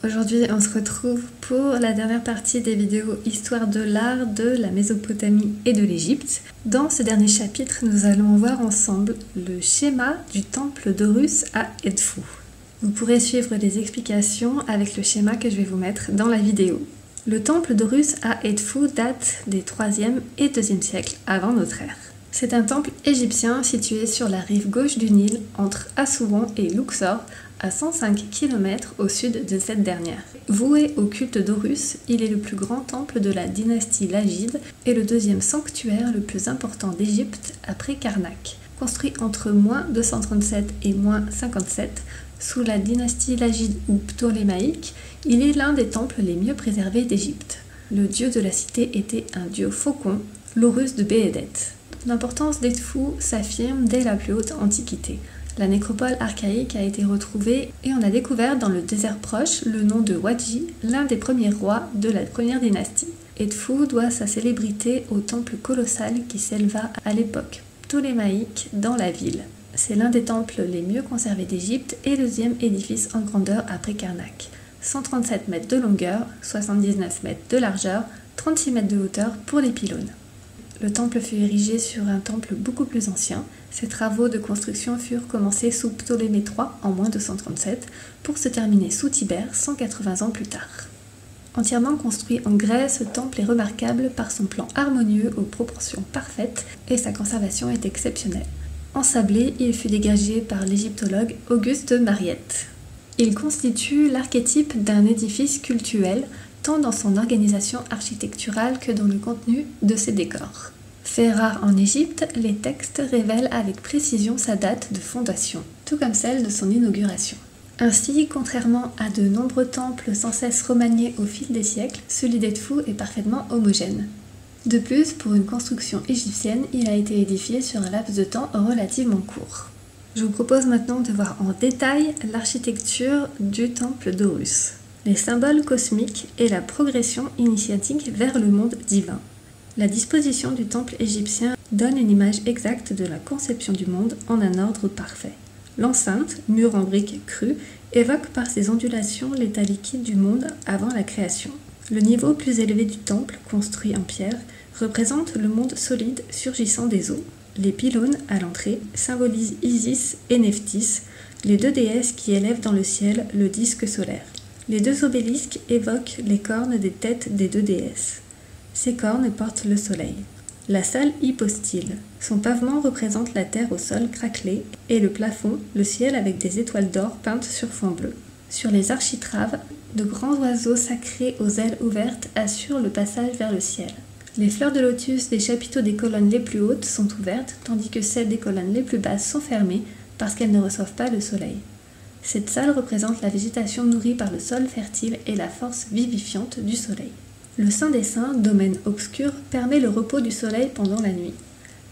Aujourd'hui, on se retrouve pour la dernière partie des vidéos Histoire de l'art de la Mésopotamie et de l'Égypte. Dans ce dernier chapitre, nous allons voir ensemble le schéma du temple d'Horus à Edfou. Vous pourrez suivre les explications avec le schéma que je vais vous mettre dans la vidéo. Le temple d'Horus à Edfou date des 3e et 2e siècles avant notre ère. C'est un temple égyptien situé sur la rive gauche du Nil entre Assouan et Luxor, à 105 km au sud de cette dernière. Voué au culte d'Horus, il est le plus grand temple de la dynastie Lagide et le deuxième sanctuaire le plus important d'Égypte après Karnak. Construit entre -237 et -57, sous la dynastie Lagide ou ptolémaïque, il est l'un des temples les mieux préservés d'Égypte. Le dieu de la cité était un dieu faucon, l'Horus de Béhédet. L'importance d'Edfou s'affirme dès la plus haute antiquité. La nécropole archaïque a été retrouvée et on a découvert dans le désert proche le nom de Wadji, l'un des premiers rois de la première dynastie. Edfou doit sa célébrité au temple colossal qui s'éleva à l'époque ptolémaïque dans la ville. C'est l'un des temples les mieux conservés d'Égypte et le deuxième édifice en grandeur après Karnak. 137 mètres de longueur, 79 mètres de largeur, 36 mètres de hauteur pour les pylônes. Le temple fut érigé sur un temple beaucoup plus ancien. Ces travaux de construction furent commencés sous Ptolémée III en -237 pour se terminer sous Tibère 180 ans plus tard. Entièrement construit en grès, ce temple est remarquable par son plan harmonieux aux proportions parfaites et sa conservation est exceptionnelle. Ensablé, il fut dégagé par l'égyptologue Auguste Mariette. Il constitue l'archétype d'un édifice cultuel, tant dans son organisation architecturale que dans le contenu de ses décors. Fait rare en Égypte, les textes révèlent avec précision sa date de fondation, tout comme celle de son inauguration. Ainsi, contrairement à de nombreux temples sans cesse remaniés au fil des siècles, celui d'Edfou est parfaitement homogène. De plus, pour une construction égyptienne, il a été édifié sur un laps de temps relativement court. Je vous propose maintenant de voir en détail l'architecture du temple d'Horus, les symboles cosmiques et la progression initiatique vers le monde divin. La disposition du temple égyptien donne une image exacte de la conception du monde en un ordre parfait. L'enceinte, mur en briques crues, évoque par ses ondulations l'état liquide du monde avant la création. Le niveau plus élevé du temple, construit en pierre, représente le monde solide surgissant des eaux. Les pylônes, à l'entrée, symbolisent Isis et Nephthys, les deux déesses qui élèvent dans le ciel le disque solaire. Les deux obélisques évoquent les cornes des têtes des deux déesses. Ces cornes portent le soleil. La salle hypostyle. Son pavement représente la terre au sol craquelé et le plafond, le ciel avec des étoiles d'or peintes sur fond bleu. Sur les architraves, de grands oiseaux sacrés aux ailes ouvertes assurent le passage vers le ciel. Les fleurs de lotus des chapiteaux des colonnes les plus hautes sont ouvertes, tandis que celles des colonnes les plus basses sont fermées parce qu'elles ne reçoivent pas le soleil. Cette salle représente la végétation nourrie par le sol fertile et la force vivifiante du soleil. Le Saint des Saints, domaine obscur, permet le repos du soleil pendant la nuit.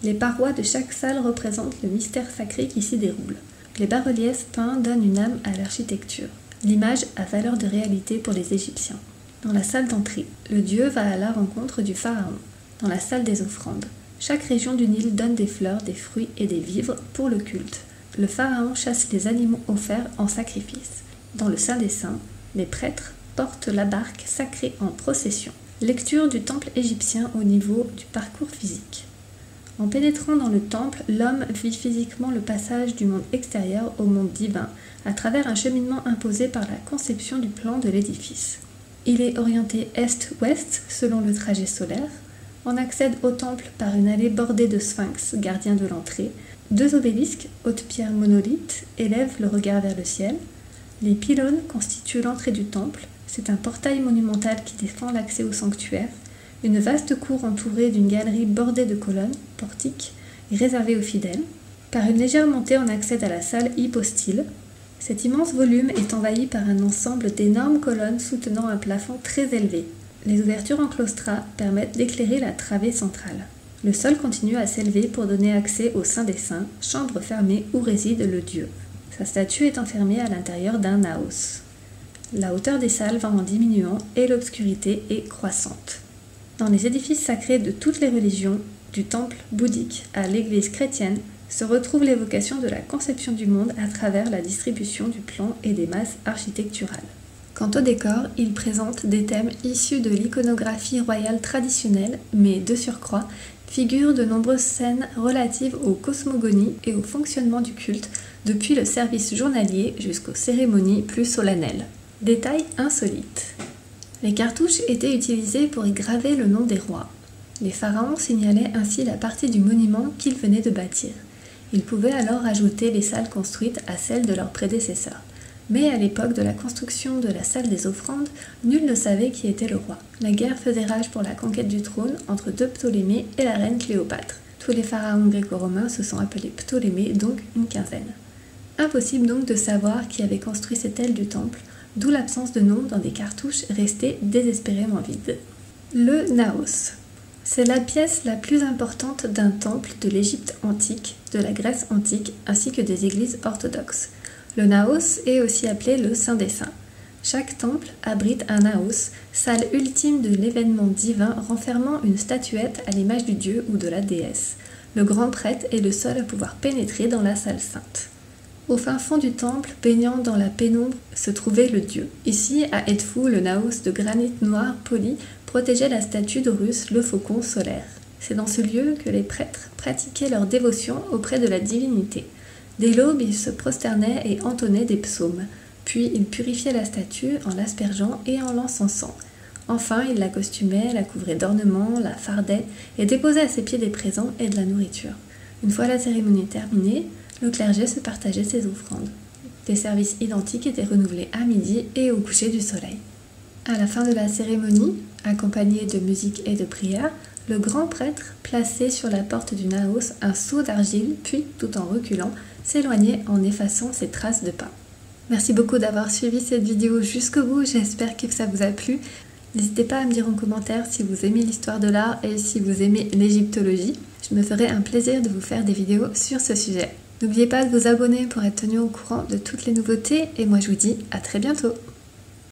Les parois de chaque salle représentent le mystère sacré qui s'y déroule. Les bas-reliefs peints donnent une âme à l'architecture. L'image a valeur de réalité pour les Égyptiens. Dans la salle d'entrée, le dieu va à la rencontre du pharaon. Dans la salle des offrandes, chaque région du Nil donne des fleurs, des fruits et des vivres pour le culte. Le pharaon chasse les animaux offerts en sacrifice. Dans le Saint des Saints, les prêtres portent la barque sacrée en procession. Lecture du temple égyptien au niveau du parcours physique. En pénétrant dans le temple, l'homme vit physiquement le passage du monde extérieur au monde divin à travers un cheminement imposé par la conception du plan de l'édifice. Il est orienté est-ouest selon le trajet solaire. On accède au temple par une allée bordée de sphinx, gardiens de l'entrée. Deux obélisques, hautes pierres monolithes, élèvent le regard vers le ciel. Les pylônes constituent l'entrée du temple. C'est un portail monumental qui défend l'accès au sanctuaire. Une vaste cour entourée d'une galerie bordée de colonnes, portiques, est réservée aux fidèles. Par une légère montée, on accède à la salle hypostyle. Cet immense volume est envahi par un ensemble d'énormes colonnes soutenant un plafond très élevé. Les ouvertures en claustras permettent d'éclairer la travée centrale. Le sol continue à s'élever pour donner accès au Saint des Saints, chambre fermée où réside le dieu. Sa statue est enfermée à l'intérieur d'un naos. La hauteur des salles va en diminuant et l'obscurité est croissante. Dans les édifices sacrés de toutes les religions, du temple bouddhique à l'église chrétienne, se retrouve l'évocation de la conception du monde à travers la distribution du plan et des masses architecturales. Quant au décor, il présente des thèmes issus de l'iconographie royale traditionnelle, mais de surcroît, figurent de nombreuses scènes relatives aux cosmogonies et au fonctionnement du culte, depuis le service journalier jusqu'aux cérémonies plus solennelles. Détail insolite. Les cartouches étaient utilisées pour y graver le nom des rois. Les pharaons signalaient ainsi la partie du monument qu'ils venaient de bâtir. Ils pouvaient alors ajouter les salles construites à celles de leurs prédécesseurs. Mais à l'époque de la construction de la salle des offrandes, nul ne savait qui était le roi. La guerre faisait rage pour la conquête du trône entre deux Ptolémées et la reine Cléopâtre. Tous les pharaons gréco-romains se sont appelés Ptolémées, donc une quinzaine. Impossible donc de savoir qui avait construit cette aile du temple, d'où l'absence de nom dans des cartouches restées désespérément vides. Le Naos. C'est la pièce la plus importante d'un temple de l'Égypte antique, de la Grèce antique, ainsi que des églises orthodoxes. Le Naos est aussi appelé le Saint des Saints. Chaque temple abrite un Naos, salle ultime de l'événement divin renfermant une statuette à l'image du dieu ou de la déesse. Le grand prêtre est le seul à pouvoir pénétrer dans la salle sainte. Au fin fond du temple, baignant dans la pénombre, se trouvait le dieu. Ici, à Edfou, le Naos de granit noir poli protégeait la statue d'Horus, le faucon solaire. C'est dans ce lieu que les prêtres pratiquaient leur dévotion auprès de la divinité. Dès l'aube, ils se prosternaient et entonnaient des psaumes. Puis ils purifiaient la statue en l'aspergeant et en l'encensant. Enfin, ils la costumaient, la couvraient d'ornements, la fardaient et déposaient à ses pieds des présents et de la nourriture. Une fois la cérémonie terminée, le clergé se partageait ses offrandes. Des services identiques étaient renouvelés à midi et au coucher du soleil. À la fin de la cérémonie, accompagnée de musique et de prière, le grand prêtre plaçait sur la porte du Naos un seau d'argile, puis, tout en reculant, s'éloignait en effaçant ses traces de pas. Merci beaucoup d'avoir suivi cette vidéo jusqu'au bout, j'espère que ça vous a plu. N'hésitez pas à me dire en commentaire si vous aimez l'histoire de l'art et si vous aimez l'égyptologie. Je me ferai un plaisir de vous faire des vidéos sur ce sujet. N'oubliez pas de vous abonner pour être tenu au courant de toutes les nouveautés et moi je vous dis à très bientôt.